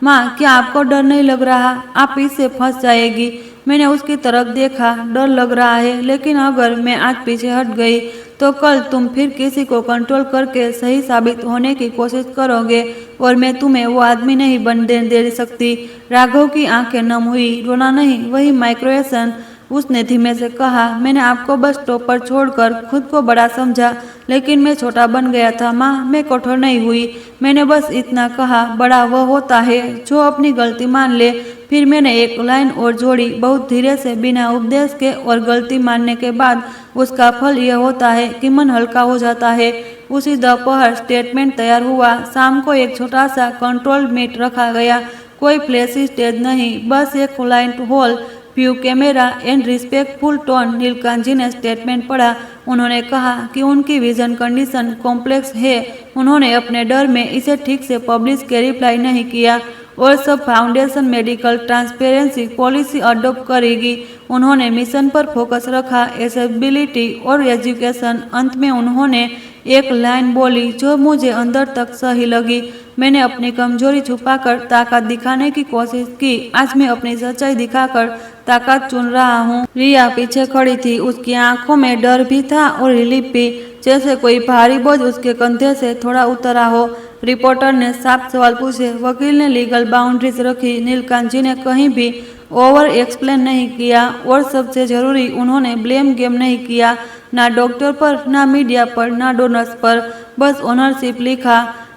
माँ, क्या आपको डर नहीं लग रहा? आप इससे फंस जाएगी। मैंने उसकी तरफ देखा। डर लग रहा है, लेकिन अगर मैं आज पीछे हट गई तो कल तुम फिर किसी को कंट्रोल करके सही साबित होने की कोशिश करोगे, और मैं तुम्हें वो आदमी नहीं बनने दे सकती। राघव की आंखें नम हुई। रोना नहीं, वही माइक्रोएशन। उसने धीमे से कहा, मैंने आपको बस स्टॉप पर छोड़कर खुद को बड़ा समझा, लेकिन मैं छोटा बन गया था माँ। मैं कठोर नहीं हुई, मैंने बस इतना कहा, बड़ा वह होता है जो अपनी गलती मान ले। फिर मैंने एक लाइन और जोड़ी, बहुत धीरे से, बिना उपदेश के, और गलती मानने के बाद उसका फल यह होता है कि मन हल्का हो जाता है। उसी दोपहर स्टेटमेंट तैयार हुआ। शाम को एक छोटा सा कंट्रोल मीट रखा गया। कोई फ्लैशी स्टेज नहीं, बस एक client hall, view camera and respectful tone. Neelkant ji ने स्टेटमेंट पढ़ा। उन्होंने कहा कि उनकी विजन कंडीशन कॉम्प्लेक्स है। उन्होंने अपने डर में इसे ठीक से पब्लिश कैरीफ्लाई नहीं किया, और सब foundation medical transparency policy adopt करेगी। उन्होंने मिशन पर फोकस रखा, एसेबिलिटी और एजुकेशन। अंत में उन्होंने एक लाइन बोली जो मुझे अंदर तक सही लगी, मैंने अपनी कमजोरी छुपाकर ताकत दिखाने की कोशिश की, आज मैं अपनी सच्चाई दिखाकर ताकत चुन रहा हूँ। रिया पीछे खड़ी थी। उसकी आंखों में डर भी था और रिलीफ भी, जैसे कोई भारी बोझ उसके कंधे से थोड़ा उतरा हो। रिपोर्टर ने साफ सवाल पूछे। वकील ने लीगल बाउंड्रीज रखी। नीलकांत जी ने कहीं भी ओवर एक्सप्लेन नहीं किया और सबसे ज़रूरी उन्होंने ब्लेम गेम नहीं किया, ना डॉक्टर पर, ना मीडिया पर, ना डोनर्स पर, बस ओनरशिप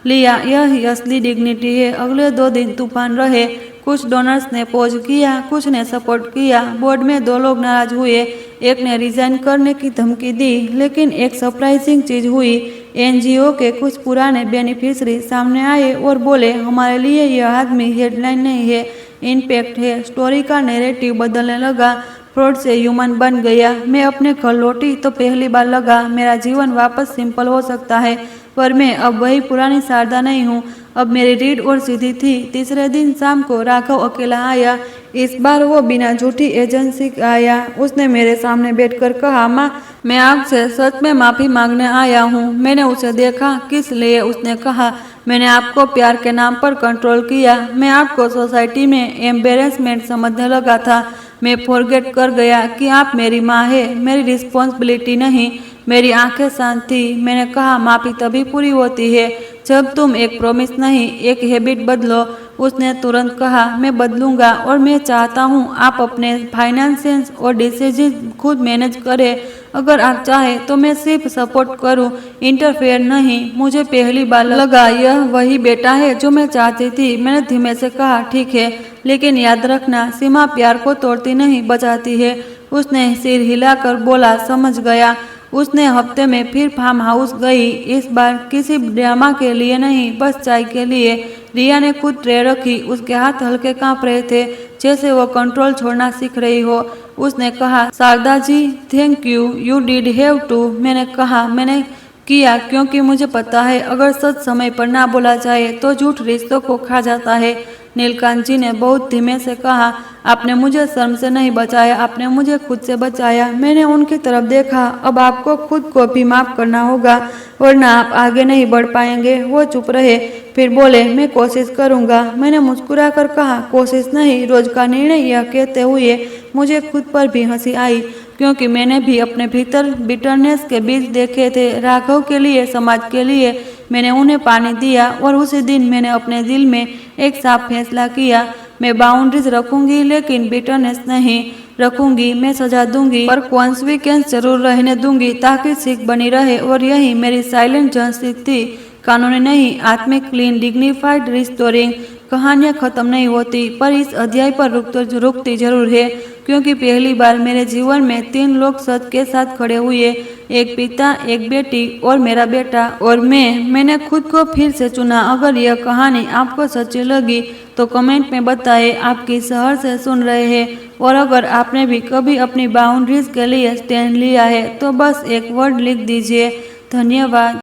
लिया। यही असली डिग्निटी है। अगले 2 दिन तूफान रहे। कुछ डोनर्स ने पोज किया, कुछ ने सपोर्ट किया। बोर्ड में 2 लोग नाराज हुए, एक ने रिजाइन करने की धमकी दी। लेकिन एक सरप्राइजिंग चीज हुई। एनजीओ के कुछ पुराने बेनिफिशरी सामने आए और बोले, हमारे लिए यह आदमी हेडलाइन नहीं है, इम्पैक्ट है। स्टोरी का नैरेटिव बदलने लगा। फ्रॉड से ह्यूमन बन गया। मैं अपने घर लौटी तो पहली बार लगा मेरा जीवन वापस सिंपल हो सकता है, पर मैं अब वही पुरानी शारदा नहीं हूँ। अब मेरी रीढ़ और सीधी थी। तीसरे दिन शाम को राघव अकेला आया। इस बार वो बिना झूठी एजेंसी आया। उसने मेरे सामने बैठकर कहा, माँ, मैं आपसे सच में माफ़ी मांगने आया हूँ। मैंने उसे देखा। किस लिए? उसने कहा, मैंने आपको प्यार के नाम पर कंट्रोल किया। मैं आपको सोसाइटी में एम्बेरसमेंट समझने लगा था। मैं फॉरगेट कर गया कि आप मेरी माँ है, मेरी रिस्पॉन्सिबिलिटी नहीं। मेरी आंखें शांत थी। मैंने कहा, माफ़ी तभी पूरी होती है जब तुम एक प्रॉमिस नहीं, एक हैबिट बदलो। उसने तुरंत कहा, मैं बदलूंगा और मैं चाहता हूँ आप अपने फाइनेंसेस और डिसीजन खुद मैनेज करें। अगर आप चाहें तो मैं सिर्फ सपोर्ट करूं, इंटरफेयर नहीं। मुझे पहली बार लगा यह वही बेटा है जो मैं चाहती थी। मैंने धीमे से कहा, ठीक है, लेकिन याद रखना, सीमा प्यार को तोड़ती नहीं, बचाती है। उसने सिर हिलाकर बोला, समझ गया। उसने हफ्ते में फिर फार्म हाउस गई। इस बार किसी ड्रामा के लिए नहीं, बस चाय के लिए। रिया ने खुद ट्रे रखी। उसके हाथ हल्के कांप रहे थे, जैसे वो कंट्रोल छोड़ना सीख रही हो। उसने कहा, Sharda ji, thank you, you did have to. मैंने कहा, मैंने किया क्योंकि मुझे पता है अगर सच समय पर ना बोला जाए तो झूठ रिश्तों को खा जाता है। नीलकांत जी ने बहुत धीमे से कहा, आपने मुझे शर्म से नहीं बचाया, आपने मुझे खुद से बचाया। मैंने उनकी तरफ देखा। अब आपको खुद को भी माफ करना होगा, वरना आप आगे नहीं बढ़ पाएंगे। वो चुप रहे, फिर बोले, मैं कोशिश करूंगा। मैंने मुस्कुरा कर कहा, कोशिश नहीं, रोज का निर्णय। यह कहते हुए मुझे खुद पर भी हंसी आई, क्योंकि मैंने भी अपने भीतर बिटरनेस के बीज देखे थे। राघव के लिए, समाज के लिए मैंने उन्हें पानी दिया और उसी दिन मैंने अपने दिल में एक साफ फैसला किया। मैं बाउंड्रीज रखूंगी, लेकिन बिटरनेस नहीं रखूंगी। मैं सजा दूंगी, पर कॉन्सिक्वेंस जरूर रहने दूंगी, ताकि सीख बनी रहे। और यही मेरी साइलेंट जर्सी थी, कानूनी नहीं, आत्मिक, क्लीन, डिग्निफाइड, रिस्टोरिंग। कहानियाँ खत्म नहीं होती, पर इस अध्याय पर रुकती जरूर है, क्योंकि पहली बार मेरे जीवन में 3 लोग सच के साथ खड़े हुए, एक पिता, एक बेटी और मेरा बेटा। और मैंने खुद को फिर से चुना। अगर यह कहानी आपको सच्ची लगी तो कमेंट में बताएं आप किस शहर से सुन रहे हैं, और अगर आपने भी कभी अपनी बाउंड्रीज के लिए स्टैंड लिया है तो बस एक वर्ड लिख दीजिए। धन्यवाद।